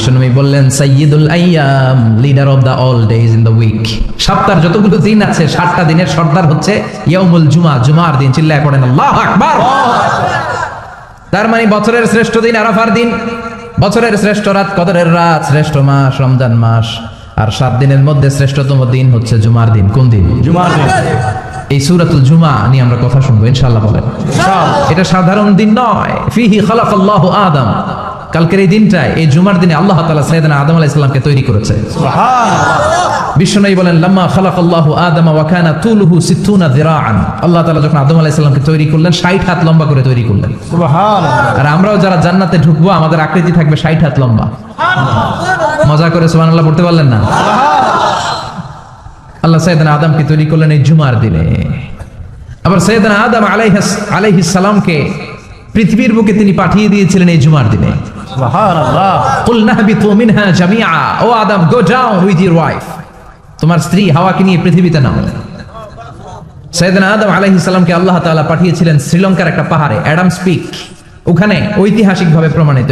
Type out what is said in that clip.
বিশ্বনবী বললেন সাইয়্যিদুল আইয়াম, leader of the all days in the week. সপ্তাহের যতগুলো দিন আছে 7টা দিনের সর্দার হচ্ছে ইয়াউমুল জুমা, জুমার দিন। চিল্লায় পড়েন আল্লাহু আকবার। তার মানে বছরের শ্রেষ্ঠ দিন আরাফার দিন, বছরের শ্রেষ্ঠ রাত কদরের রাত, শ্রেষ্ঠ মাস রমজান মাস, আর 7 দিনের মধ্যে শ্রেষ্ঠতম দিন হচ্ছে জুমার দিন। কোন দিন? জুমার দিন। এই সূরাতুল জুমা নিয়ে আমরা কথা শুনবো ইনশাআল্লাহ। বলেন এটা সাধারণ দিন নয়। ফিহি খালাকাল্লাহু আদম, কালকের এই দিনটায়, এই জুমার দিনে আল্লাহ তাআলা সাইয়েদনা আদম আলাইহিস সালামকে তৈরি করেছে। সুবহানাল্লাহ। বিশ্বনবী বলেন লাম্মা খালাকাল্লাহু আদম ওয়া কানা তুলুহু 60 যিরাআন, আল্লাহ তাআলা যখন আদম আলাইহিস সালামকে তৈরি করলেন 60 হাত লম্বা করে তৈরি করলেন। সুবহানাল্লাহ। আর আমরাও যারা জান্নাতে ঢুকবো আমাদের আকৃতি থাকবে 60 হাত লম্বা। মজা করে সুবহানাল্লাহ পড়তে পারলেন না? আল্লাহ সাইয়েদনা আদমকে তৈরি করলেন এই জুমার দিনে। আবার সাইয়েদনা আদম আলাইহিস সালামকে পৃথিবীর বুকে তিনি পাঠিয়ে দিয়েছিলেন এই জুমার দিনে। সুবহানাল্লাহ। কুল নাহবিতু মিনহা জামিআ, ও আদম go down with your wife, তোমার স্ত্রী হাওয়াকে নিয়ে পৃথিবীতে নামো। সাইয়েদনা আদম আলাইহিস সালামকে আল্লাহ তাআলা পাঠিয়েছিলেন শ্রীলঙ্কার একটা পাহাড়ে, অ্যাডামস পিক। ওখানে ঐতিহাসিকভাবে প্রমাণিত